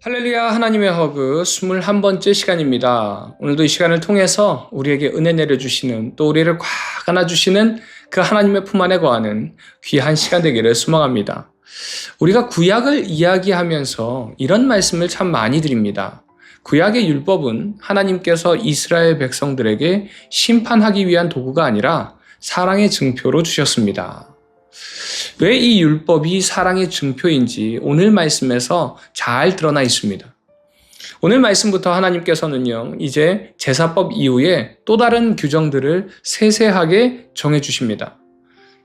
할렐루야, 하나님의 허그 21번째 시간입니다. 오늘도 이 시간을 통해서 우리에게 은혜 내려주시는, 또 우리를 꽉 안아주시는 그 하나님의 품 안에 거하는 귀한 시간 되기를 소망합니다. 우리가 구약을 이야기하면서 이런 말씀을 참 많이 드립니다. 구약의 율법은 하나님께서 이스라엘 백성들에게 심판하기 위한 도구가 아니라 사랑의 증표로 주셨습니다. 왜 이 율법이 사랑의 증표인지 오늘 말씀에서 잘 드러나 있습니다. 오늘 말씀부터 하나님께서는요, 이제 제사법 이후에 또 다른 규정들을 세세하게 정해주십니다.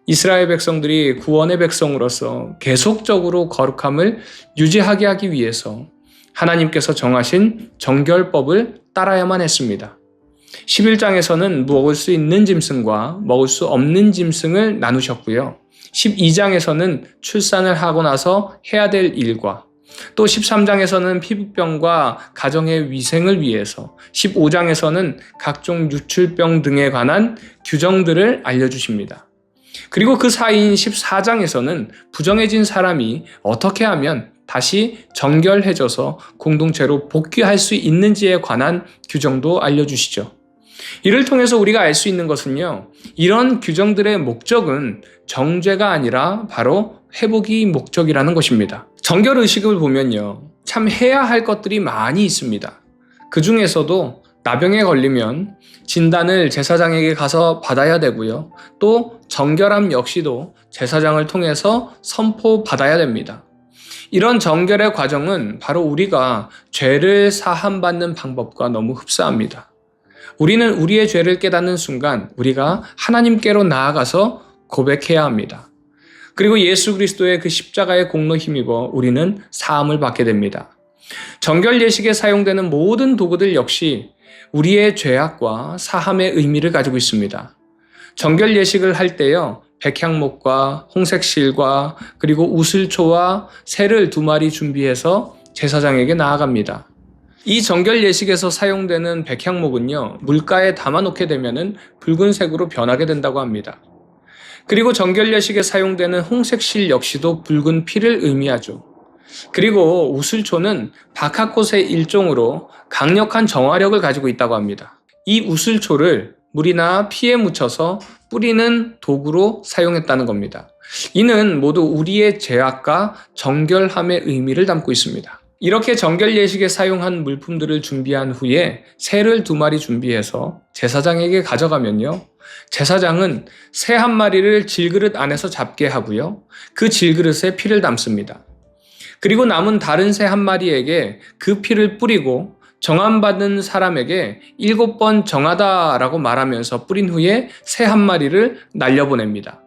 이스라엘 백성들이 구원의 백성으로서 계속적으로 거룩함을 유지하게 하기 위해서 하나님께서 정하신 정결법을 따라야만 했습니다. 11장에서는 먹을 수 있는 짐승과 먹을 수 없는 짐승을 나누셨고요. 12장에서는 출산을 하고 나서 해야 될 일과, 또 13장에서는 피부병과 가정의 위생을 위해서, 15장에서는 각종 유출병 등에 관한 규정들을 알려주십니다. 그리고 그 사이인 14장에서는 부정해진 사람이 어떻게 하면 다시 정결해져서 공동체로 복귀할 수 있는지에 관한 규정도 알려주시죠. 이를 통해서 우리가 알 수 있는 것은요, 이런 규정들의 목적은 정죄가 아니라 바로 회복이 목적이라는 것입니다. 정결의식을 보면요, 참 해야 할 것들이 많이 있습니다. 그 중에서도 나병에 걸리면 진단을 제사장에게 가서 받아야 되고요. 또 정결함 역시도 제사장을 통해서 선포받아야 됩니다. 이런 정결의 과정은 바로 우리가 죄를 사함받는 방법과 너무 흡사합니다. 우리는 우리의 죄를 깨닫는 순간 우리가 하나님께로 나아가서 고백해야 합니다. 그리고 예수 그리스도의 그 십자가의 공로 힘입어 우리는 사함을 받게 됩니다. 정결 예식에 사용되는 모든 도구들 역시 우리의 죄악과 사함의 의미를 가지고 있습니다. 정결 예식을 할 때요, 백향목과 홍색실과 그리고 우슬초와 새를 2마리 준비해서 제사장에게 나아갑니다. 이 정결 예식에서 사용되는 백향목은요, 물가에 담아놓게 되면 붉은색으로 변하게 된다고 합니다. 그리고 정결 예식에 사용되는 홍색실 역시도 붉은 피를 의미하죠. 그리고 우슬초는 박하꽃의 일종으로 강력한 정화력을 가지고 있다고 합니다. 이 우슬초를 물이나 피에 묻혀서 뿌리는 도구로 사용했다는 겁니다. 이는 모두 우리의 죄악과 정결함의 의미를 담고 있습니다. 이렇게 정결 예식에 사용한 물품들을 준비한 후에 새를 2마리 준비해서 제사장에게 가져가면요, 제사장은 새 1마리를 질그릇 안에서 잡게 하고요, 그 질그릇에 피를 담습니다. 그리고 남은 다른 새 1마리에게 그 피를 뿌리고 정함받은 사람에게 7번 정하다라고 말하면서 뿌린 후에 새 1마리를 날려보냅니다.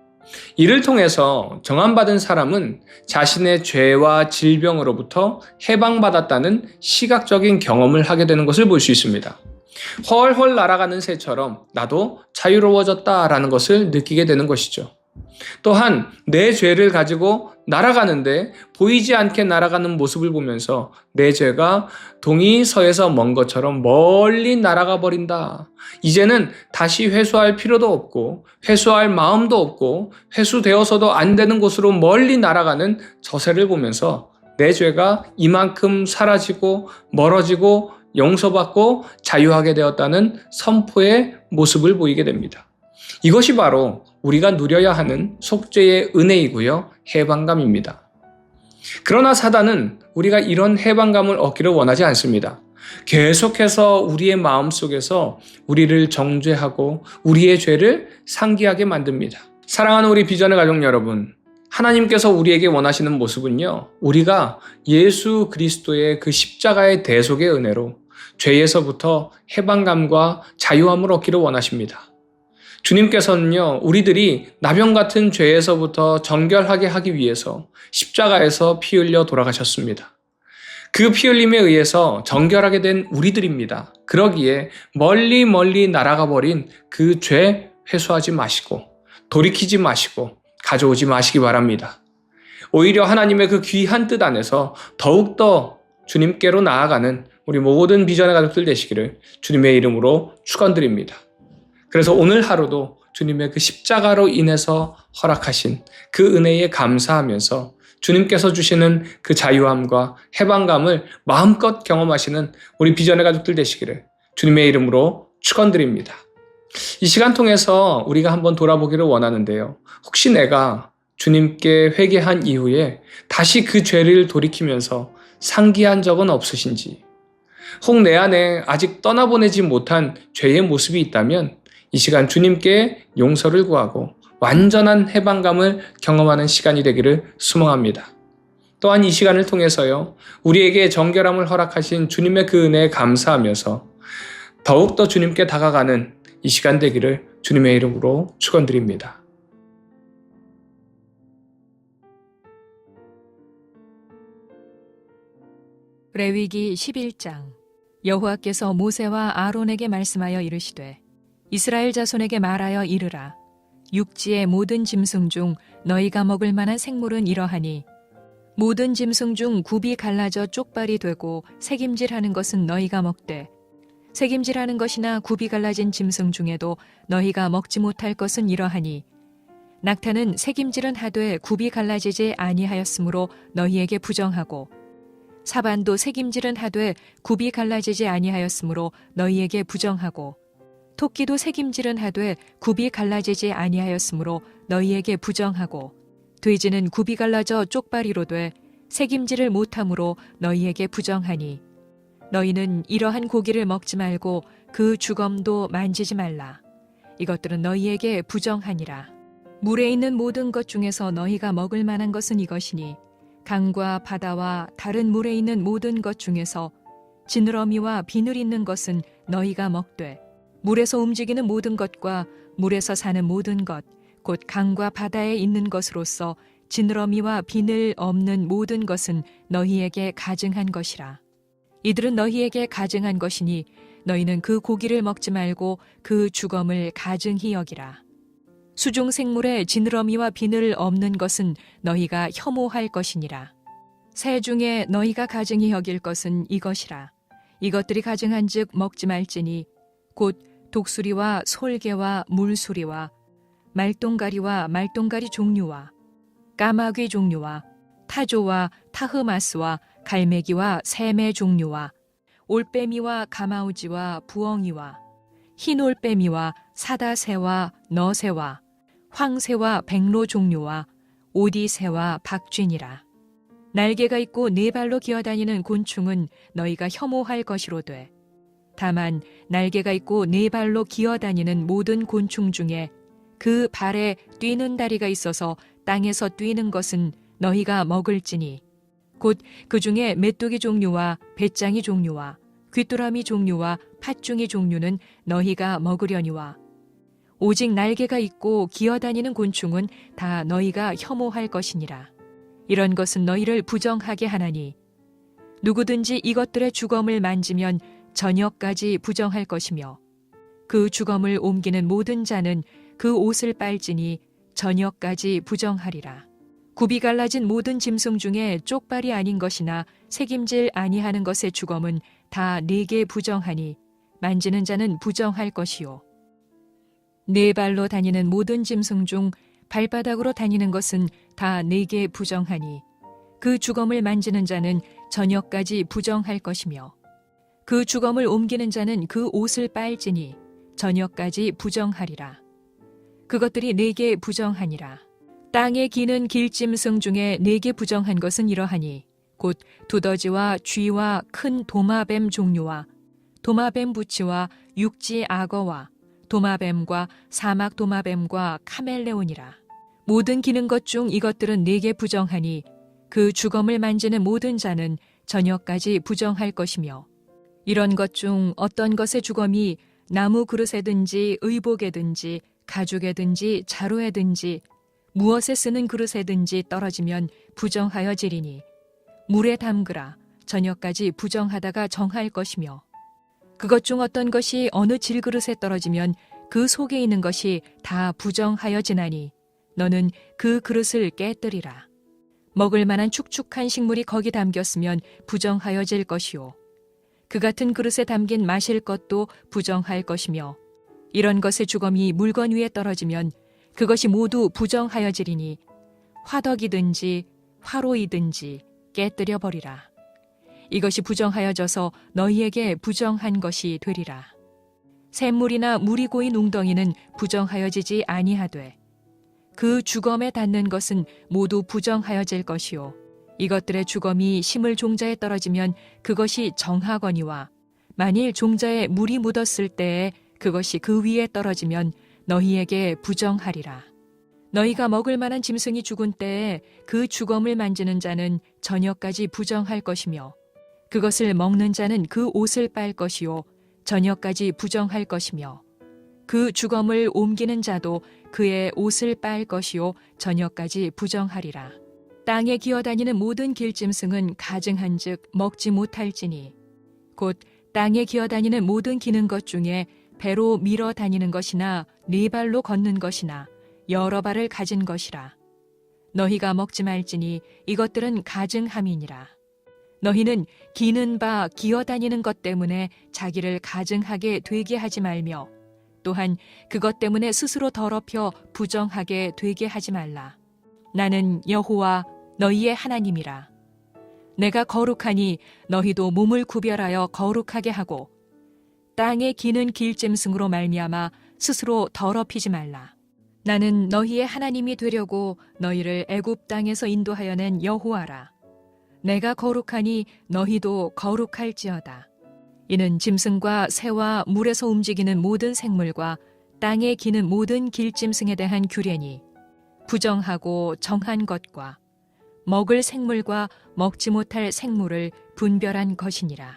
이를 통해서 정함받은 사람은 자신의 죄와 질병으로부터 해방받았다는 시각적인 경험을 하게 되는 것을 볼 수 있습니다. 훨훨 날아가는 새처럼 나도 자유로워졌다라는 것을 느끼게 되는 것이죠. 또한 내 죄를 가지고 날아가는데 보이지 않게 날아가는 모습을 보면서 내 죄가 동이 서에서 먼 것처럼 멀리 날아가 버린다. 이제는 다시 회수할 필요도 없고 회수할 마음도 없고 회수되어서도 안 되는 곳으로 멀리 날아가는 저 새를 보면서 내 죄가 이만큼 사라지고 멀어지고 용서받고 자유하게 되었다는 선포의 모습을 보이게 됩니다. 이것이 바로 우리가 누려야 하는 속죄의 은혜이고요, 해방감입니다. 그러나 사단은 우리가 이런 해방감을 얻기를 원하지 않습니다. 계속해서 우리의 마음속에서 우리를 정죄하고 우리의 죄를 상기하게 만듭니다. 사랑하는 우리 비전의 가족 여러분, 하나님께서 우리에게 원하시는 모습은요, 우리가 예수 그리스도의 그 십자가의 대속의 은혜로 죄에서부터 해방감과 자유함을 얻기를 원하십니다. 주님께서는요, 우리들이 나병 같은 죄에서부터 정결하게 하기 위해서 십자가에서 피 흘려 돌아가셨습니다. 그 피 흘림에 의해서 정결하게 된 우리들입니다. 그러기에 멀리 날아가 버린 그 죄 회수하지 마시고 돌이키지 마시고 가져오지 마시기 바랍니다. 오히려 하나님의 그 귀한 뜻 안에서 더욱더 주님께로 나아가는 우리 모든 비전의 가족들 되시기를 주님의 이름으로 축원드립니다. 그래서 오늘 하루도 주님의 그 십자가로 인해서 허락하신 그 은혜에 감사하면서 주님께서 주시는 그 자유함과 해방감을 마음껏 경험하시는 우리 비전의 가족들 되시기를 주님의 이름으로 축원드립니다. 이 시간 통해서 우리가 한번 돌아보기를 원하는데요. 혹시 내가 주님께 회개한 이후에 다시 그 죄를 돌이키면서 상기한 적은 없으신지, 혹 내 안에 아직 떠나보내지 못한 죄의 모습이 있다면 이 시간 주님께 용서를 구하고 완전한 해방감을 경험하는 시간이 되기를 소망합니다. 또한 이 시간을 통해서요, 우리에게 정결함을 허락하신 주님의 그 은혜에 감사하면서 더욱더 주님께 다가가는 이 시간 되기를 주님의 이름으로 축원드립니다. 레위기 11장. 여호와께서 모세와 아론에게 말씀하여 이르시되 이스라엘 자손에게 말하여 이르라. 육지의 모든 짐승 중 너희가 먹을 만한 생물은 이러하니 모든 짐승 중 굽이 갈라져 쪽발이 되고 새김질하는 것은 너희가 먹되 새김질하는 것이나 굽이 갈라진 짐승 중에도 너희가 먹지 못할 것은 이러하니 낙타는 새김질은 하되 굽이 갈라지지 아니하였으므로 너희에게 부정하고 사반도 새김질은 하되 굽이 갈라지지 아니하였으므로 너희에게 부정하고 토끼도 새김질은 하되 굽이 갈라지지 아니하였으므로 너희에게 부정하고 돼지는 굽이 갈라져 쪽발이로 돼 새김질을 못함으로 너희에게 부정하니 너희는 이러한 고기를 먹지 말고 그 주검도 만지지 말라. 이것들은 너희에게 부정하니라. 물에 있는 모든 것 중에서 너희가 먹을 만한 것은 이것이니 강과 바다와 다른 물에 있는 모든 것 중에서 지느러미와 비늘 있는 것은 너희가 먹되 물에서 움직이는 모든 것과 물에서 사는 모든 것, 곧 강과 바다에 있는 것으로서 지느러미와 비늘 없는 모든 것은 너희에게 가증한 것이라. 이들은 너희에게 가증한 것이니 너희는 그 고기를 먹지 말고 그 주검을 가증히 여기라. 수중 생물에 지느러미와 비늘 없는 것은 너희가 혐오할 것이니라. 새 중에 너희가 가증히 여길 것은 이것이라. 이것들이 가증한즉 먹지 말지니 곧 독수리와 솔개와 물수리와 말똥가리와 말똥가리 종류와 까마귀 종류와 타조와 타흐마스와 갈매기와 새매 종류와 올빼미와 가마우지와 부엉이와 흰올빼미와 사다새와 너새와 황새와 백로 종류와 오디새와 박쥐니라. 날개가 있고 네 발로 기어다니는 곤충은 너희가 혐오할 것이로되 다만 날개가 있고 네 발로 기어다니는 모든 곤충 중에 그 발에 뛰는 다리가 있어서 땅에서 뛰는 것은 너희가 먹을지니 곧 그 중에 메뚜기 종류와 배짱이 종류와 귀뚜라미 종류와 팥중이 종류는 너희가 먹으려니와 오직 날개가 있고 기어다니는 곤충은 다 너희가 혐오할 것이니라. 이런 것은 너희를 부정하게 하나니 누구든지 이것들의 주검을 만지면 저녁까지 부정할 것이며 그 주검을 옮기는 모든 자는 그 옷을 빨지니 저녁까지 부정하리라. 굽이 갈라진 모든 짐승 중에 쪽발이 아닌 것이나 새김질 아니하는 것의 주검은 다 네게 부정하니 만지는 자는 부정할 것이요. 네 발로 다니는 모든 짐승 중 발바닥으로 다니는 것은 다 네게 부정하니 그 주검을 만지는 자는 저녁까지 부정할 것이며 그 주검을 옮기는 자는 그 옷을 빨지니 저녁까지 부정하리라. 그것들이 네게 부정하니라. 땅에 기는 길짐승 중에 네게 부정한 것은 이러하니 곧 두더지와 쥐와 큰 도마뱀 종류와 도마뱀 부치와 육지 악어와 도마뱀과 사막 도마뱀과 카멜레온이라. 모든 기는 것 중 이것들은 네게 부정하니 그 주검을 만지는 모든 자는 저녁까지 부정할 것이며 이런 것 중 어떤 것의 주검이 나무 그릇에든지 의복에든지 가죽에든지 자루에든지 무엇에 쓰는 그릇에든지 떨어지면 부정하여지리니 물에 담그라. 저녁까지 부정하다가 정할 것이며 그것 중 어떤 것이 어느 질그릇에 떨어지면 그 속에 있는 것이 다 부정하여지나니 너는 그 그릇을 깨뜨리라. 먹을 만한 축축한 식물이 거기 담겼으면 부정하여질 것이요. 그 같은 그릇에 담긴 마실 것도 부정할 것이며 이런 것의 주검이 물건 위에 떨어지면 그것이 모두 부정하여지리니 화덕이든지 화로이든지 깨뜨려 버리라. 이것이 부정하여져서 너희에게 부정한 것이 되리라. 샘물이나 물이 고인 웅덩이는 부정하여지지 아니하되 그 주검에 닿는 것은 모두 부정하여질 것이요 이것들의 주검이 심을 종자에 떨어지면 그것이 정하거니와 만일 종자에 물이 묻었을 때에 그것이 그 위에 떨어지면 너희에게 부정하리라. 너희가 먹을 만한 짐승이 죽은 때에 그 주검을 만지는 자는 저녁까지 부정할 것이며 그것을 먹는 자는 그 옷을 빨 것이요 저녁까지 부정할 것이며 그 주검을 옮기는 자도 그의 옷을 빨 것이요 저녁까지 부정하리라. 땅에 기어다니는 모든 길짐승은 가증한즉 먹지 못할지니 곧 땅에 기어다니는 모든 기는 것 중에 배로 밀어 다니는 것이나 네 발로 걷는 것이나 여러 발을 가진 것이라. 너희가 먹지 말지니 이것들은 가증함이니라. 너희는 기는 바 기어다니는 것 때문에 자기를 가증하게 되게 하지 말며 또한 그것 때문에 스스로 더럽혀 부정하게 되게 하지 말라. 나는 여호와 너희의 하나님이라. 내가 거룩하니 너희도 몸을 구별하여 거룩하게 하고 땅에 기는 길짐승으로 말미암아 스스로 더럽히지 말라. 나는 너희의 하나님이 되려고 너희를 애굽 땅에서 인도하여 낸 여호와라. 내가 거룩하니 너희도 거룩할지어다. 이는 짐승과 새와 물에서 움직이는 모든 생물과 땅에 기는 모든 길짐승에 대한 규례니 부정하고 정한 것과 먹을 생물과 먹지 못할 생물을 분별한 것이니라.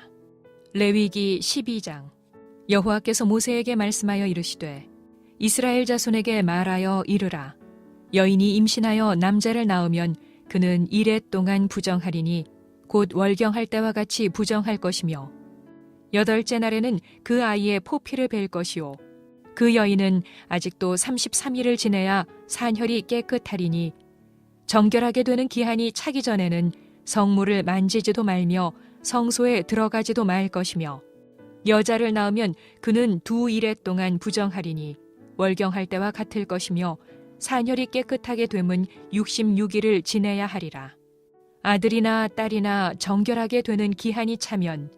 레위기 12장. 여호와께서 모세에게 말씀하여 이르시되 이스라엘 자손에게 말하여 이르라. 여인이 임신하여 남자를 낳으면 그는 이레 동안 부정하리니 곧 월경할 때와 같이 부정할 것이며 8째 날에는 그 아이의 포피를 벨 것이요 그 여인은 아직도 33일을 지내야 산혈이 깨끗하리니 정결하게 되는 기한이 차기 전에는 성물을 만지지도 말며 성소에 들어가지도 말 것이며 여자를 낳으면 그는 2일에 동안 부정하리니 월경할 때와 같을 것이며 산혈이 깨끗하게 되면 66일을 지내야 하리라. 아들이나 딸이나 정결하게 되는 기한이 차면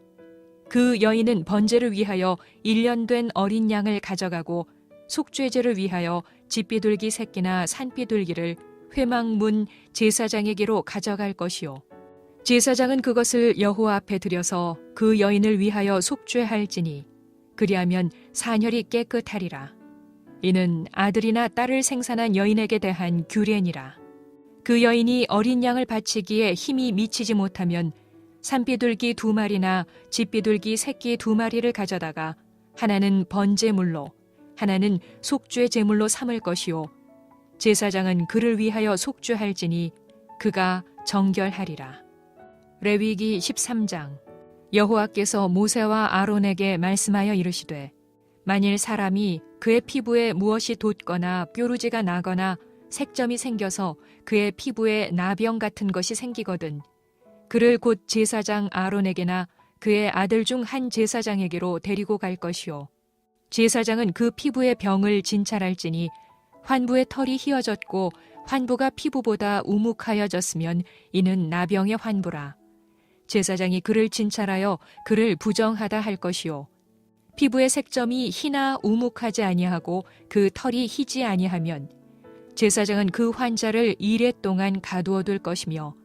그 여인은 번제를 위하여 1년 된 어린 양을 가져가고 속죄제를 위하여 집비둘기 새끼나 산비둘기를 회막문 제사장에게로 가져갈 것이요 제사장은 그것을 여호와 앞에 들여서 그 여인을 위하여 속죄할지니 그리하면 산혈이 깨끗하리라. 이는 아들이나 딸을 생산한 여인에게 대한 규례니라. 그 여인이 어린 양을 바치기에 힘이 미치지 못하면 산비둘기 2마리나 집비둘기 새끼 2마리를 가져다가 하나는 번제물로 하나는 속죄 제물로 삼을 것이요 제사장은 그를 위하여 속죄할지니 그가 정결하리라. 레위기 13장. 여호와께서 모세와 아론에게 말씀하여 이르시되 만일 사람이 그의 피부에 무엇이 돋거나 뾰루지가 나거나 색점이 생겨서 그의 피부에 나병 같은 것이 생기거든 그를 곧 제사장 아론에게나 그의 아들 중 한 제사장에게로 데리고 갈 것이요 제사장은 그 피부의 병을 진찰할지니 환부의 털이 휘어졌고 환부가 피부보다 우묵하여졌으면 이는 나병의 환부라. 제사장이 그를 진찰하여 그를 부정하다 할 것이요 피부의 색점이 희나 우묵하지 아니하고 그 털이 희지 아니하면 제사장은 그 환자를 2일 동안 가두어 둘 것이며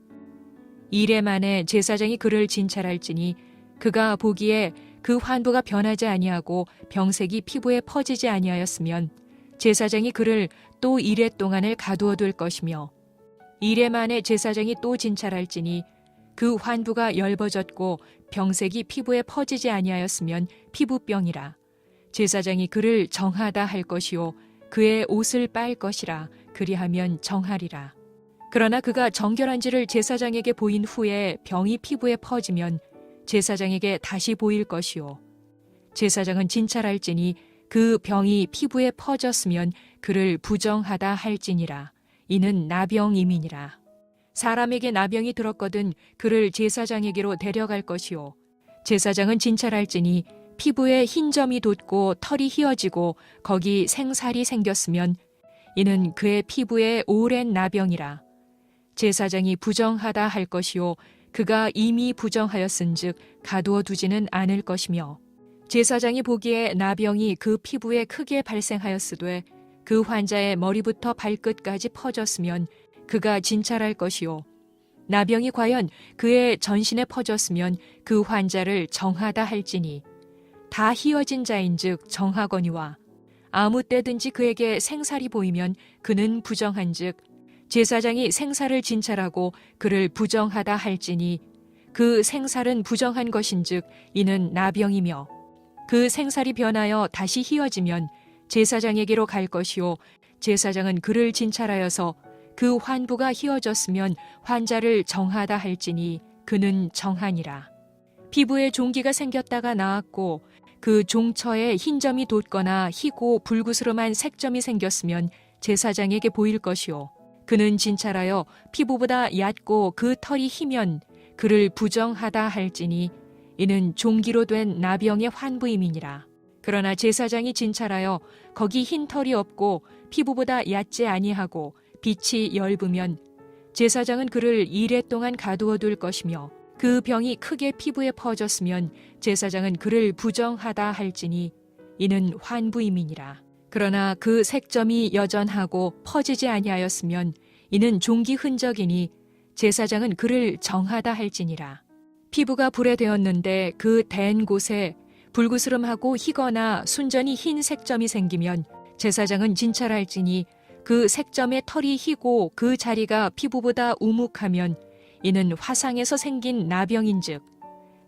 2일 만에 제사장이 그를 진찰할지니 그가 보기에 그 환부가 변하지 아니하고 병색이 피부에 퍼지지 아니하였으면 제사장이 그를 또 2일 동안을 가두어 둘 것이며 2일 만에 제사장이 또 진찰할지니 그 환부가 엷어졌고 병색이 피부에 퍼지지 아니하였으면 피부병이라. 제사장이 그를 정하다 할 것이요 그의 옷을 빨 것이라. 그리하면 정하리라. 그러나 그가 정결한지를 제사장에게 보인 후에 병이 피부에 퍼지면 제사장에게 다시 보일 것이요 제사장은 진찰할지니 그 병이 피부에 퍼졌으면 그를 부정하다 할지니라. 이는 나병임이니라. 사람에게 나병이 들었거든 그를 제사장에게로 데려갈 것이요 제사장은 진찰할지니 피부에 흰 점이 돋고 털이 휘어지고 거기 생살이 생겼으면 이는 그의 피부에 오랜 나병이라. 제사장이 부정하다 할 것이요 그가 이미 부정하였은즉 가두어 두지는 않을 것이며 제사장이 보기에 나병이 그 피부에 크게 발생하였으되 그 환자의 머리부터 발끝까지 퍼졌으면 그가 진찰할 것이요 나병이 과연 그의 전신에 퍼졌으면 그 환자를 정하다 할지니 다 희어진 자인즉 정하거니와 아무 때든지 그에게 생살이 보이면 그는 부정한즉 제사장이 생살을 진찰하고 그를 부정하다 할지니 그 생살은 부정한 것인즉 이는 나병이며 그 생살이 변하여 다시 희어지면 제사장에게로 갈 것이요 제사장은 그를 진찰하여서 그 환부가 희어졌으면 환자를 정하다 할지니 그는 정하니라. 피부에 종기가 생겼다가 나았고 그 종처에 흰 점이 돋거나 희고 불구스름한 색점이 생겼으면 제사장에게 보일 것이요 그는 진찰하여 피부보다 얕고 그 털이 희면 그를 부정하다 할지니 이는 종기로 된 나병의 환부임이니라. 그러나 제사장이 진찰하여 거기 흰 털이 없고 피부보다 얕지 아니하고 빛이 엷으면 제사장은 그를 이레 동안 가두어 둘 것이며 그 병이 크게 피부에 퍼졌으면 제사장은 그를 부정하다 할지니 이는 환부임이니라. 그러나 그 색점이 여전하고 퍼지지 아니하였으면 이는 종기 흔적이니 제사장은 그를 정하다 할지니라. 피부가 불에 되었는데 그 댄 곳에 불구스름하고 희거나 순전히 흰 색점이 생기면 제사장은 진찰할지니 그 색점의 털이 희고 그 자리가 피부보다 우묵하면 이는 화상에서 생긴 나병인즉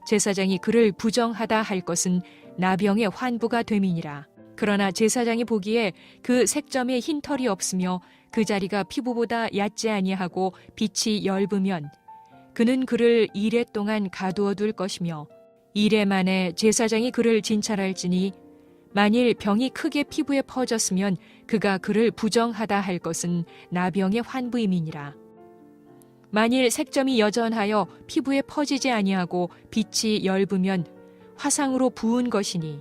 제사장이 그를 부정하다 할 것은 나병의 환부가 됨이니라. 그러나 제사장이 보기에 그 색점에 흰 털이 없으며 그 자리가 피부보다 얕지 아니하고 빛이 엷으면 그는 그를 이레 동안 가두어 둘 것이며 이레 만에 제사장이 그를 진찰할지니 만일 병이 크게 피부에 퍼졌으면 그가 그를 부정하다 할 것은 나병의 환부임이니라. 만일 색점이 여전하여 피부에 퍼지지 아니하고 빛이 엷으면 화상으로 부은 것이니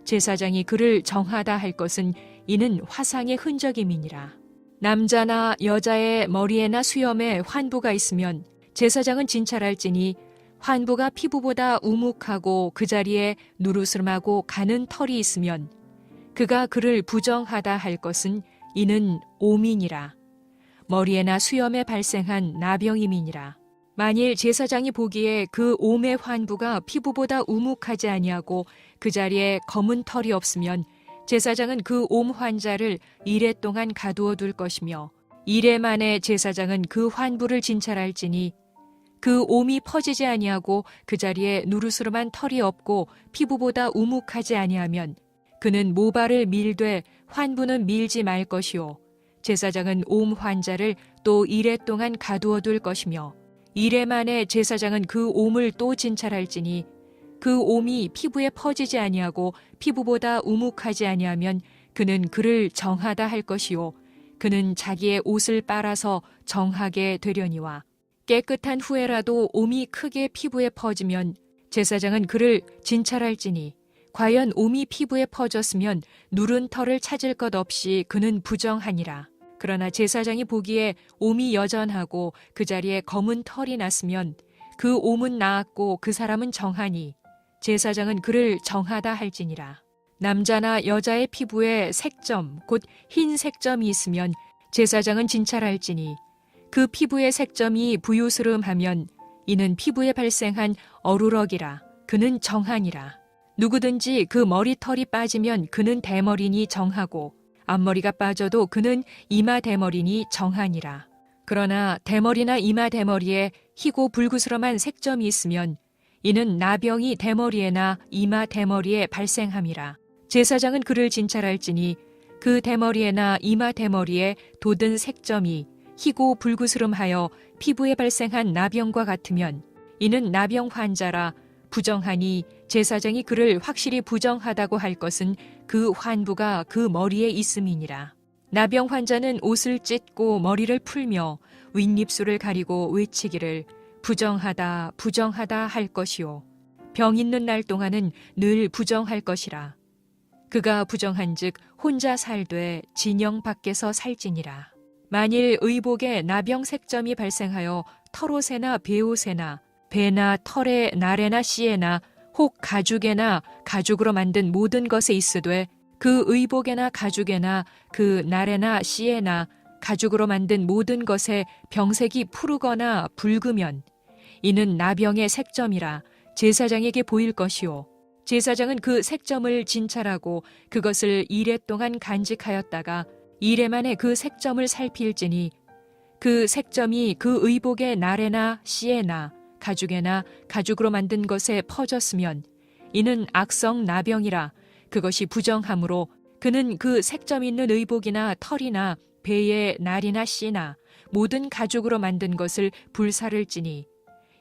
제사장이 그를 정하다 할 것은 이는 화상의 흔적임이니라. 남자나 여자의 머리에나 수염에 환부가 있으면 제사장은 진찰할지니 환부가 피부보다 우묵하고 그 자리에 누르스름하고 가는 털이 있으면 그가 그를 부정하다 할 것은 이는 오민이라. 머리에나 수염에 발생한 나병임이니라. 만일 제사장이 보기에 그 옴의 환부가 피부보다 우묵하지 아니하고 그 자리에 검은 털이 없으면 제사장은 그 옴 환자를 이레 동안 가두어 둘 것이며 이레 만에 제사장은 그 환부를 진찰할지니 그 옴이 퍼지지 아니하고 그 자리에 누르스름한 털이 없고 피부보다 우묵하지 아니하면 그는 모발을 밀되 환부는 밀지 말 것이요 제사장은 옴 환자를 또 이레 동안 가두어 둘 것이며 이레 만에 제사장은 그 옴을 또 진찰할지니 그 옴이 피부에 퍼지지 아니하고 피부보다 우묵하지 아니하면 그는 그를 정하다 할 것이요 그는 자기의 옷을 빨아서 정하게 되려니와 깨끗한 후에라도 옴이 크게 피부에 퍼지면 제사장은 그를 진찰할지니 과연 옴이 피부에 퍼졌으면 누른 털을 찾을 것 없이 그는 부정하니라. 그러나 제사장이 보기에 옴이 여전하고 그 자리에 검은 털이 났으면 그 옴은 나았고 그 사람은 정하니 제사장은 그를 정하다 할지니라. 남자나 여자의 피부에 색점 곧 흰 색점이 있으면 제사장은 진찰할지니 그 피부의 색점이 부유스름하면 이는 피부에 발생한 어루럭이라. 그는 정하니라. 누구든지 그 머리털이 빠지면 그는 대머리니 정하고 앞머리가 빠져도 그는 이마 대머리니 정하니라. 그러나 대머리나 이마 대머리에 희고 불구스름한 색점이 있으면 이는 나병이 대머리에나 이마 대머리에 발생함이라. 제사장은 그를 진찰할지니 그 대머리에나 이마 대머리에 돋은 색점이 희고 불구스름하여 피부에 발생한 나병과 같으면 이는 나병 환자라. 부정하니 제사장이 그를 확실히 부정하다고 할 것은 그 환부가 그 머리에 있음이니라. 나병 환자는 옷을 찢고 머리를 풀며 윗입술을 가리고 외치기를 부정하다 부정하다 할 것이요 병 있는 날 동안은 늘 부정할 것이라. 그가 부정한즉 혼자 살되 진영 밖에서 살지니라. 만일 의복에 나병 색점이 발생하여 털옷에나 베옷에나 배나 털에 날에나 씨에나 혹 가죽에나 가죽으로 만든 모든 것에 있으되 그 의복에나 가죽에나 그 날에나 씨에나 가죽으로 만든 모든 것에 병색이 푸르거나 붉으면 이는 나병의 색점이라 제사장에게 보일 것이요 제사장은 그 색점을 진찰하고 그것을 이레 동안 간직하였다가 이레 만에 그 색점을 살필지니 그 색점이 그 의복의 날에나 씨에나 가죽에나 가죽으로 만든 것에 퍼졌으면 이는 악성 나병이라 그것이 부정하므로 그는 그 색점 있는 의복이나 털이나 배의 날이나 씨나 모든 가죽으로 만든 것을 불사를지니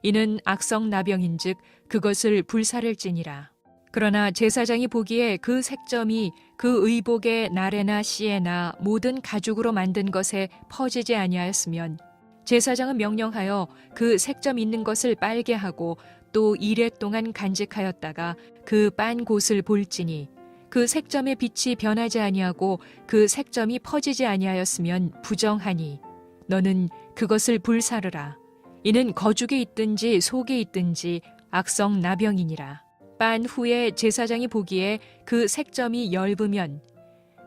이는 악성 나병인즉 그것을 불사를지니라. 그러나 제사장이 보기에 그 색점이 그 의복의 날에나 씨에나 모든 가죽으로 만든 것에 퍼지지 아니하였으면 제사장은 명령하여 그 색점 있는 것을 빨게 하고 또 이레 동안 간직하였다가 그 빤 곳을 볼지니 그 색점의 빛이 변하지 아니하고 그 색점이 퍼지지 아니하였으면 부정하니 너는 그것을 불사르라. 이는 거죽에 있든지 속에 있든지 악성 나병이니라. 빤 후에 제사장이 보기에 그 색점이 엷으면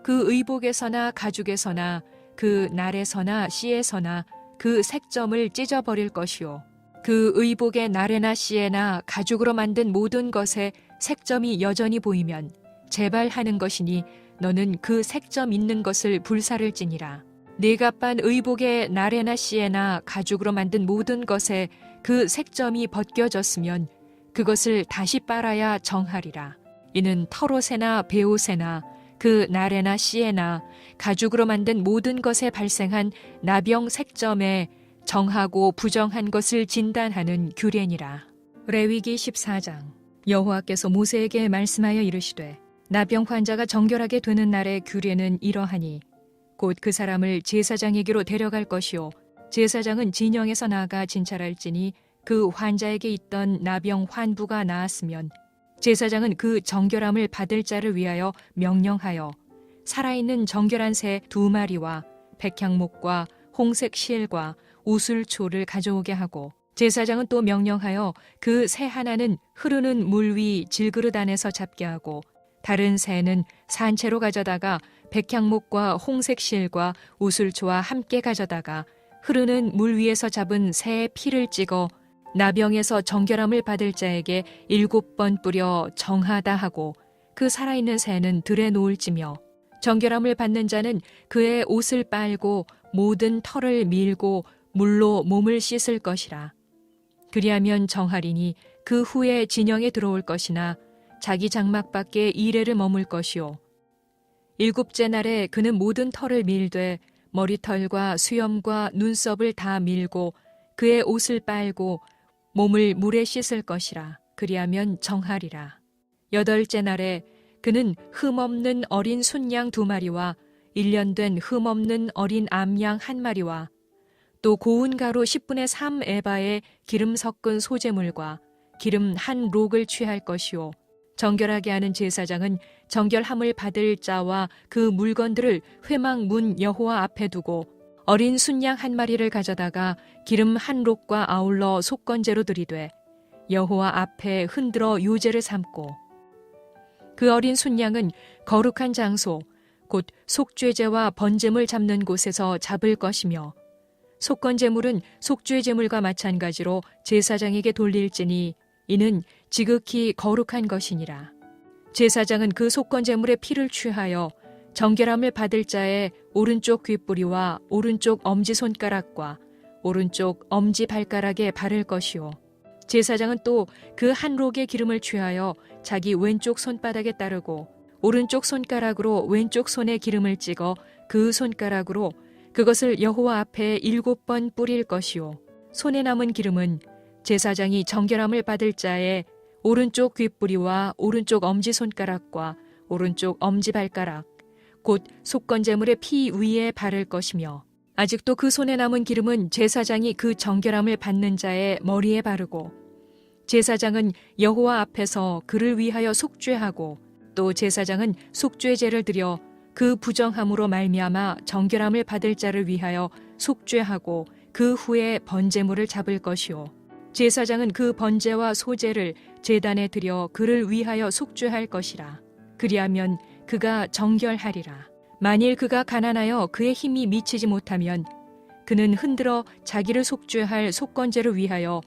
그 의복에서나 가죽에서나 그 날에서나 씨에서나 그 색점을 찢어버릴 것이요 그 의복의 날에나 씨에나 가죽으로 만든 모든 것에 색점이 여전히 보이면 재발하는 것이니 너는 그 색점 있는 것을 불사를지니라. 네가 빤 의복의 날에나 씨에나 가죽으로 만든 모든 것에 그 색점이 벗겨졌으면 그것을 다시 빨아야 정하리라. 이는 털옷에나 베옷에나 그 날에나 씨에나 가죽으로 만든 모든 것에 발생한 나병 색점에 정하고 부정한 것을 진단하는 규례니라. 레위기 14장. 여호와께서 모세에게 말씀하여 이르시되 나병 환자가 정결하게 되는 날의 규례는 이러하니 곧 그 사람을 제사장에게로 데려갈 것이요 제사장은 진영에서 나아가 진찰할지니 그 환자에게 있던 나병 환부가 나았으면 제사장은 그 정결함을 받을 자를 위하여 명령하여 살아있는 정결한 새 2마리와 백향목과 홍색 실과 우슬초를 가져오게 하고 제사장은 또 명령하여 그 새 하나는 흐르는 물 위 질그릇 안에서 잡게 하고 다른 새는 산채로 가져다가 백향목과 홍색 실과 우슬초와 함께 가져다가 흐르는 물 위에서 잡은 새의 피를 찍어 나병에서 정결함을 받을 자에게 7번 뿌려 정하다 하고 그 살아있는 새는 들에 놓을지며 정결함을 받는 자는 그의 옷을 빨고 모든 털을 밀고 물로 몸을 씻을 것이라. 그리하면 정하리니 그 후에 진영에 들어올 것이나 자기 장막 밖에 이레를 머물 것이요 7째 날에 그는 모든 털을 밀되 머리털과 수염과 눈썹을 다 밀고 그의 옷을 빨고 몸을 물에 씻을 것이라. 그리하면 정하리라. 8째 날에 그는 흠없는 어린 순양 2마리와 1년 된 흠없는 어린 암양 1마리와 또 고운 가루 10분의 3 에바의 기름 섞은 소재물과 기름 1록을 취할 것이요 정결하게 하는 제사장은 정결함을 받을 자와 그 물건들을 회막 문 여호와 앞에 두고 어린 순양 1마리를 가져다가 기름 1록과 아울러 속건제로 드리되 여호와 앞에 흔들어 유제를 삼고 그 어린 순양은 거룩한 장소 곧 속죄제와 번제물 잡는 곳에서 잡을 것이며 속건제물은 속죄제물과 마찬가지로 제사장에게 돌릴지니 이는 지극히 거룩한 것이니라. 제사장은 그 속건제물의 피를 취하여 정결함을 받을 자의 오른쪽 귓뿌리와 오른쪽 엄지손가락과 오른쪽 엄지발가락에 바를 것이요 제사장은 또 그 1록의 기름을 취하여 자기 왼쪽 손바닥에 따르고 오른쪽 손가락으로 왼쪽 손에 기름을 찍어 그 손가락으로 그것을 여호와 앞에 7번 뿌릴 것이요 손에 남은 기름은 제사장이 정결함을 받을 자의 오른쪽 귓뿌리와 오른쪽 엄지손가락과 오른쪽 엄지발가락 곧 속건제물의 피 위에 바를 것이며 아직도 그 손에 남은 기름은 제사장이 그 정결함을 받는 자의 머리에 바르고 제사장은 여호와 앞에서 그를 위하여 속죄하고 또 제사장은 속죄제를 드려 그 부정함으로 말미암아 정결함을 받을 자를 위하여 속죄하고 그 후에 번제물을 잡을 것이요 제사장은 그 번제와 소제를 제단에 드려 그를 위하여 속죄할 것이라. 그리하면 그가 정결하리라. 만일 그가 가난하여 그의 힘이 미치지 못하면 그는 흔들어 자기를 속죄할 속건제를 위하여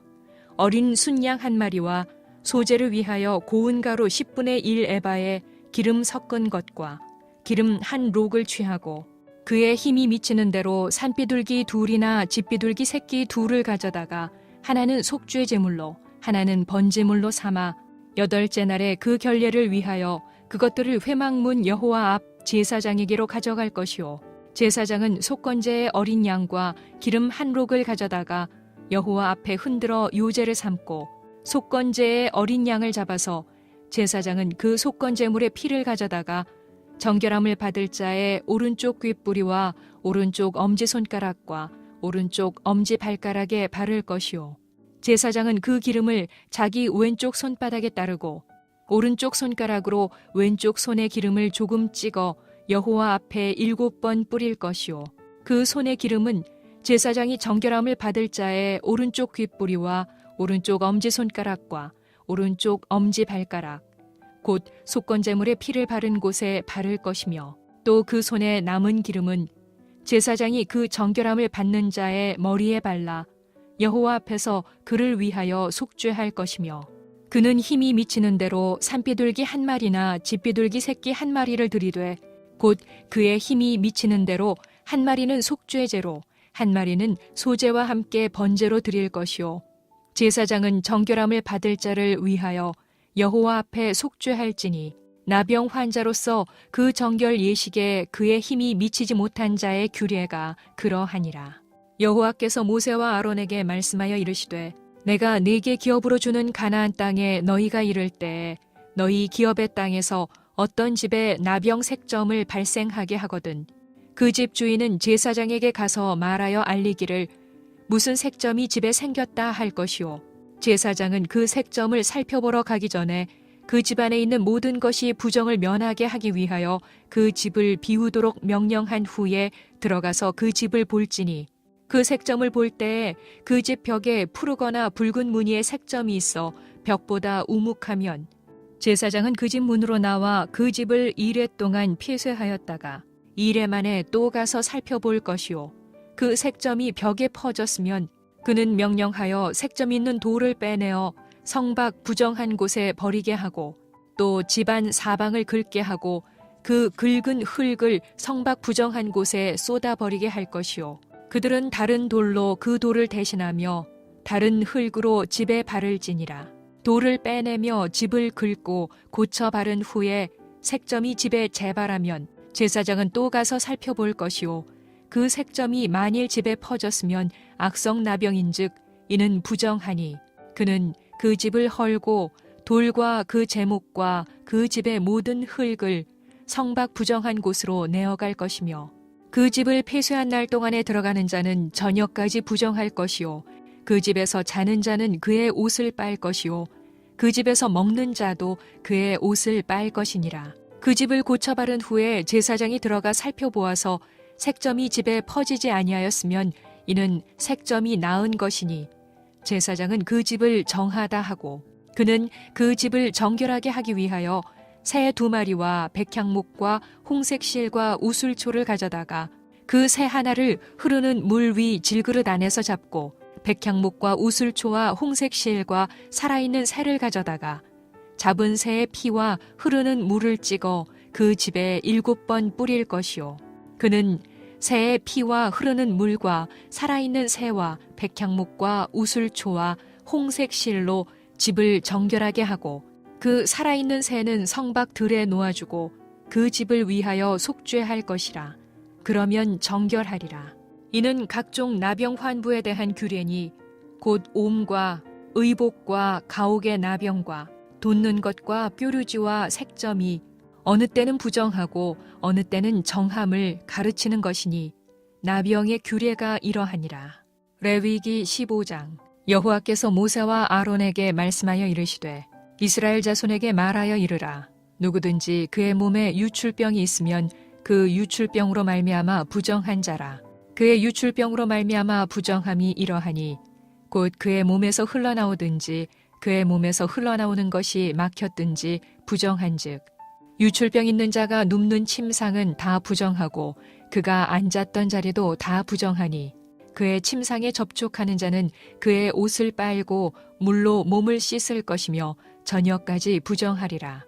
어린 순양 한 마리와 소제를 위하여 고운 가루 10분의 1 에바에 기름 섞은 것과 기름 한 록을 취하고 그의 힘이 미치는 대로 산비둘기 둘이나 집비둘기 새끼 둘을 가져다가 하나는 속죄 제물로 하나는 번제물로 삼아 8째 날에 그 결례를 위하여 그것들을 회막문 여호와 앞 제사장에게로 가져갈 것이요 제사장은 속건제의 어린 양과 기름 한 록을 가져다가 여호와 앞에 흔들어 요제를 삼고 속건제의 어린 양을 잡아서 제사장은 그 속건제물의 피를 가져다가 정결함을 받을 자의 오른쪽 귓뿌리와 오른쪽 엄지손가락과 오른쪽 엄지발가락에 바를 것이요 제사장은 그 기름을 자기 왼쪽 손바닥에 따르고 오른쪽 손가락으로 왼쪽 손의 기름을 조금 찍어 여호와 앞에 7번 뿌릴 것이요 그 손의 기름은 제사장이 정결함을 받을 자의 오른쪽 귓뿌리와 오른쪽 엄지손가락과 오른쪽 엄지발가락 곧 속건제물의 피를 바른 곳에 바를 것이며 또 그 손에 남은 기름은 제사장이 그 정결함을 받는 자의 머리에 발라 여호와 앞에서 그를 위하여 속죄할 것이며 그는 힘이 미치는 대로 산비둘기 한 마리나 집비둘기 새끼 한 마리를 드리되 곧 그의 힘이 미치는 대로 한 마리는 속죄제로 한 마리는 소제와 함께 번제로 드릴 것이요 제사장은 정결함을 받을 자를 위하여 여호와 앞에 속죄할지니 나병 환자로서 그 정결 예식에 그의 힘이 미치지 못한 자의 규례가 그러하니라. 여호와께서 모세와 아론에게 말씀하여 이르시되 내가 네게 기업으로 주는 가나안 땅에 너희가 이를 때에 너희 기업의 땅에서 어떤 집에 나병 색점을 발생하게 하거든 그 집 주인은 제사장에게 가서 말하여 알리기를 무슨 색점이 집에 생겼다 할 것이요 제사장은 그 색점을 살펴보러 가기 전에 그 집안에 있는 모든 것이 부정을 면하게 하기 위하여 그 집을 비우도록 명령한 후에 들어가서 그 집을 볼지니 그 색점을 볼 때에 그 집 벽에 푸르거나 붉은 무늬의 색점이 있어 벽보다 우묵하면 제사장은 그 집 문으로 나와 그 집을 2례 동안 폐쇄하였다가 2례 만에 또 가서 살펴볼 것이요 그 색점이 벽에 퍼졌으면 그는 명령하여 색점 있는 돌을 빼내어 성밖 부정한 곳에 버리게 하고 또 집안 사방을 긁게 하고 그 긁은 흙을 성밖 부정한 곳에 쏟아 버리게 할 것이요 그들은 다른 돌로 그 돌을 대신하며 다른 흙으로 집에 바를지니라. 돌을 빼내며 집을 긁고 고쳐 바른 후에 색점이 집에 재발하면 제사장은 또 가서 살펴볼 것이요 그 색점이 만일 집에 퍼졌으면 악성나병인즉 이는 부정하니 그는 그 집을 헐고 돌과 그 제목과 그 집의 모든 흙을 성밖 부정한 곳으로 내어갈 것이며 그 집을 폐쇄한 날 동안에 들어가는 자는 저녁까지 부정할 것이요 그 집에서 자는 자는 그의 옷을 빨 것이요 그 집에서 먹는 자도 그의 옷을 빨 것이니라. 그 집을 고쳐 바른 후에 제사장이 들어가 살펴보아서 색점이 집에 퍼지지 아니하였으면 이는 색점이 나은 것이니 제사장은 그 집을 정하다 하고 그는 그 집을 정결하게 하기 위하여 새 2마리와 백향목과 홍색실과 우술초를 가져다가 그 새 하나를 흐르는 물 위 질그릇 안에서 잡고 백향목과 우술초와 홍색실과 살아있는 새를 가져다가 잡은 새의 피와 흐르는 물을 찍어 그 집에 7번 뿌릴 것이요 그는 새의 피와 흐르는 물과 살아있는 새와 백향목과 우술초와 홍색실로 집을 정결하게 하고 그 살아있는 새는 성밖 들에 놓아주고 그 집을 위하여 속죄할 것이라. 그러면 정결하리라. 이는 각종 나병 환부에 대한 규례니 곧 옴과 의복과 가옥의 나병과 돋는 것과 뾰루지와 색점이 어느 때는 부정하고 어느 때는 정함을 가르치는 것이니 나병의 규례가 이러하니라. 레위기 15장. 여호와께서 모세와 아론에게 말씀하여 이르시되 이스라엘 자손에게 말하여 이르라. 누구든지 그의 몸에 유출병이 있으면 그 유출병으로 말미암아 부정한 자라. 그의 유출병으로 말미암아 부정함이 이러하니 곧 그의 몸에서 흘러나오든지 그의 몸에서 흘러나오는 것이 막혔든지 부정한즉 유출병 있는 자가 눕는 침상은 다 부정하고 그가 앉았던 자리도 다 부정하니 그의 침상에 접촉하는 자는 그의 옷을 빨고 물로 몸을 씻을 것이며 저녁까지 부정하리라.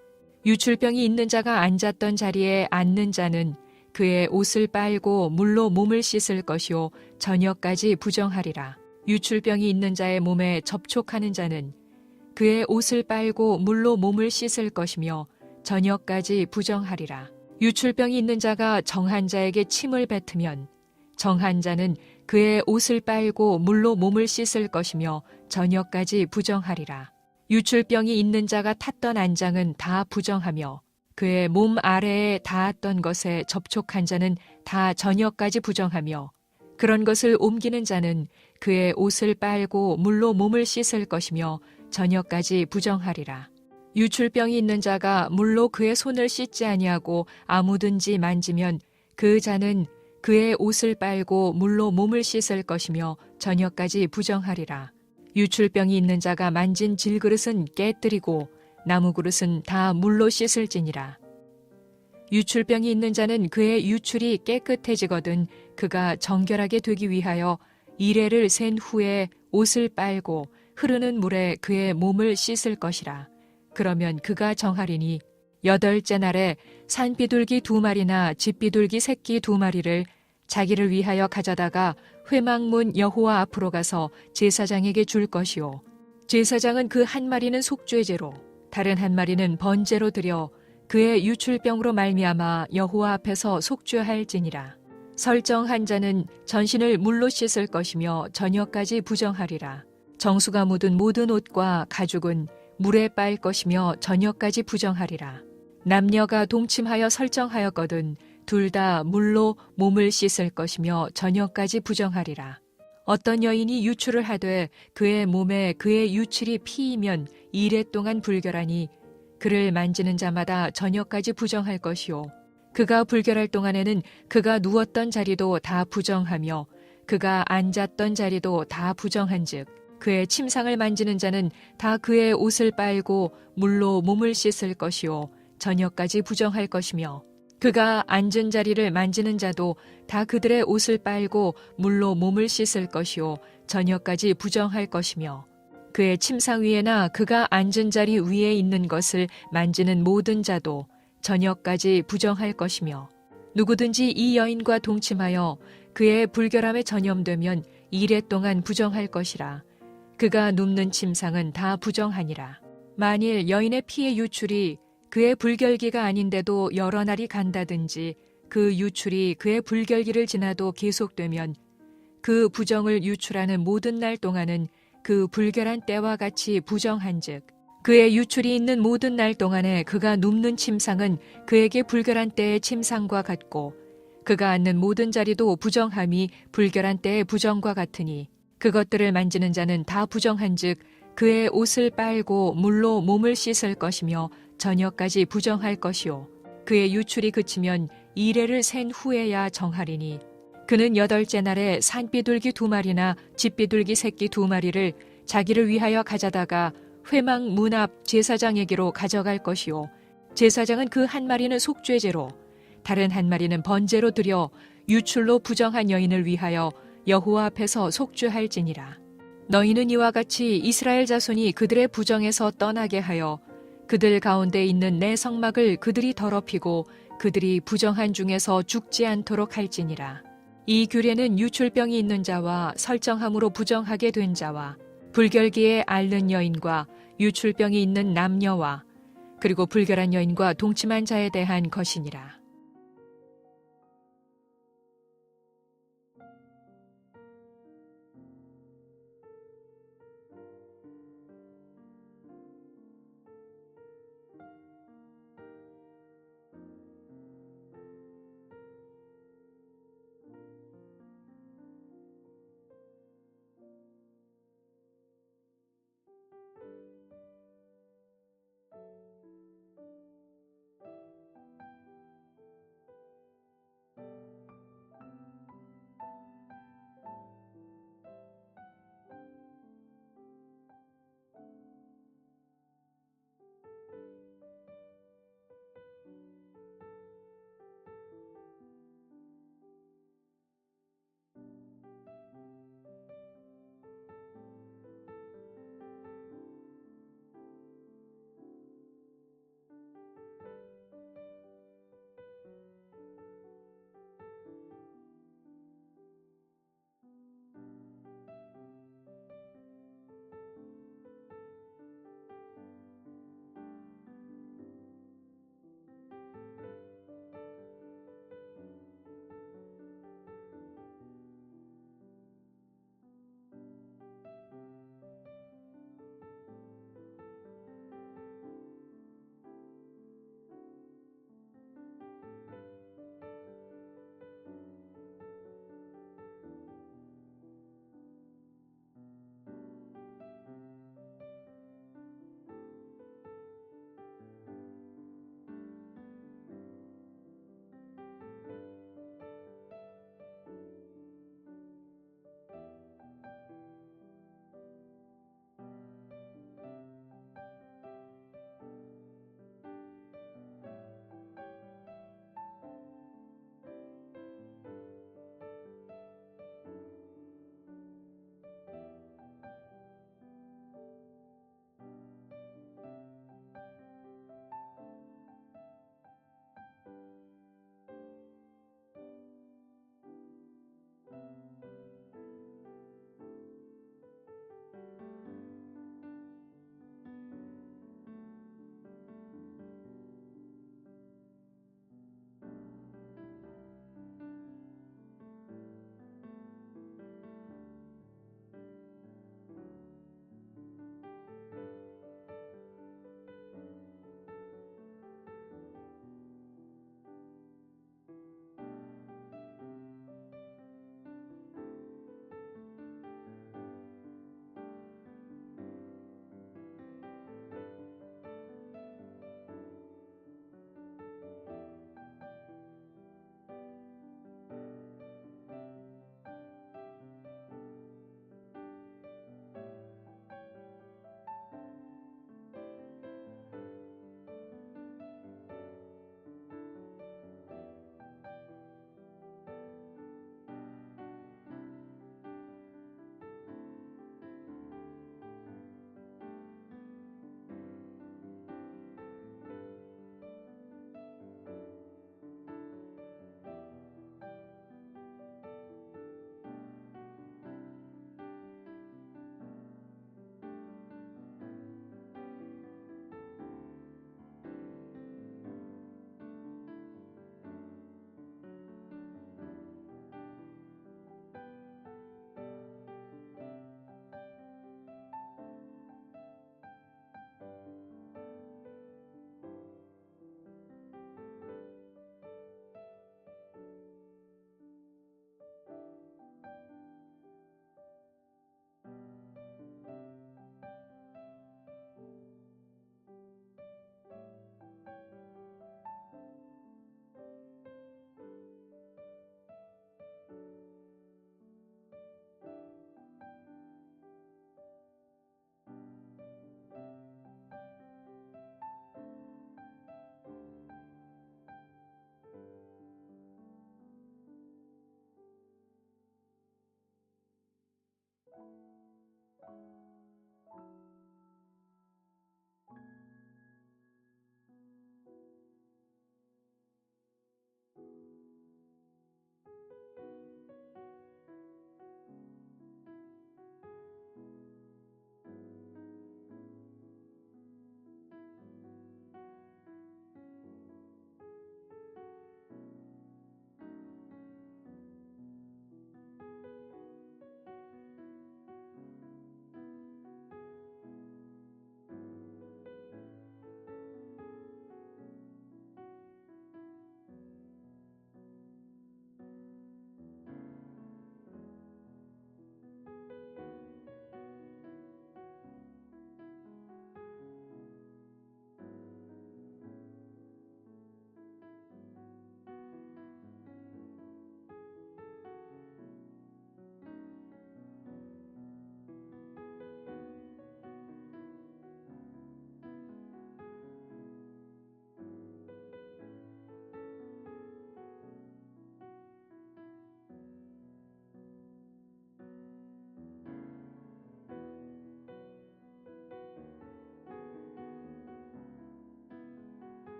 유출병이 있는 자가 앉았던 자리에 앉는 자는 그의 옷을 빨고 물로 몸을 씻을 것이요 저녁까지 부정하리라. 유출병이 있는 자의 몸에 접촉하는 자는 그의 옷을 빨고 물로 몸을 씻을 것이며 저녁까지 부정하리라. 유출병이 있는 자가 정한 자에게 침을 뱉으면 정한 자는 그의 옷을 빨고 물로 몸을 씻을 것이며 저녁까지 부정하리라. 유출병이 있는 자가 탔던 안장은 다 부정하며 그의 몸 아래에 닿았던 것에 접촉한 자는 다 저녁까지 부정하며 그런 것을 옮기는 자는 그의 옷을 빨고 물로 몸을 씻을 것이며 저녁까지 부정하리라. 유출병이 있는 자가 물로 그의 손을 씻지 아니하고 아무든지 만지면 그 자는 그의 옷을 빨고 물로 몸을 씻을 것이며 저녁까지 부정하리라. 유출병이 있는 자가 만진 질그릇은 깨뜨리고 나무 그릇은 다 물로 씻을지니라. 유출병이 있는 자는 그의 유출이 깨끗해지거든 그가 정결하게 되기 위하여 이레를 센 후에 옷을 빨고 흐르는 물에 그의 몸을 씻을 것이라. 그러면 그가 정하리니 8째 날에 산비둘기 2마리나 집비둘기 새끼 2마리를 자기를 위하여 가져다가 회막문 여호와 앞으로 가서 제사장에게 줄 것이요. 제사장은 그 한 마리는 속죄 제로, 다른 한 마리는 번제로 드려 그의 유출병으로 말미암아 여호와 앞에서 속죄할지니라. 설정한 자는 전신을 물로 씻을 것이며 저녁까지 부정하리라. 정수가 묻은 모든 옷과 가죽은 물에 빨 것이며 저녁까지 부정하리라. 남녀가 동침하여 설정하였거든 둘 다 물로 몸을 씻을 것이며 저녁까지 부정하리라. 어떤 여인이 유출을 하되 그의 몸에 그의 유출이 피이면 이레 동안 불결하니 그를 만지는 자마다 저녁까지 부정할 것이요. 그가 불결할 동안에는 그가 누웠던 자리도 다 부정하며 그가 앉았던 자리도 다 부정한즉 그의 침상을 만지는 자는 다 그의 옷을 빨고 물로 몸을 씻을 것이요 저녁까지 부정할 것이며 그가 앉은 자리를 만지는 자도 다 그들의 옷을 빨고 물로 몸을 씻을 것이요 저녁까지 부정할 것이며 그의 침상 위에나 그가 앉은 자리 위에 있는 것을 만지는 모든 자도 저녁까지 부정할 것이며 누구든지 이 여인과 동침하여 그의 불결함에 전염되면 이레 동안 부정할 것이라. 그가 눕는 침상은 다 부정하니라. 만일 여인의 피의 유출이 그의 불결기가 아닌데도 여러 날이 간다든지 그 유출이 그의 불결기를 지나도 계속되면 그 부정을 유출하는 모든 날 동안은 그 불결한 때와 같이 부정한즉 그의 유출이 있는 모든 날 동안에 그가 눕는 침상은 그에게 불결한 때의 침상과 같고 그가 앉는 모든 자리도 부정함이 불결한 때의 부정과 같으니 그것들을 만지는 자는 다 부정한즉 그의 옷을 빨고 물로 몸을 씻을 것이며 저녁까지 부정할 것이요 그의 유출이 그치면 이레를 센 후에야 정하리니 그는 8째 날에 산비둘기 2마리나 집비둘기 새끼 2마리를 자기를 위하여 가져다가 회막 문 앞 제사장에게로 가져갈 것이요 제사장은 그 한 마리는 속죄제로 다른 한 마리는 번제로 드려 유출로 부정한 여인을 위하여 여호와 앞에서 속죄할지니라. 너희는 이와 같이 이스라엘 자손이 그들의 부정에서 떠나게 하여 그들 가운데 있는 내 성막을 그들이 더럽히고 그들이 부정한 중에서 죽지 않도록 할지니라. 이 규례는 유출병이 있는 자와 설정함으로 부정하게 된 자와 불결기에 앓는 여인과 유출병이 있는 남녀와 그리고 불결한 여인과 동침한 자에 대한 것이니라.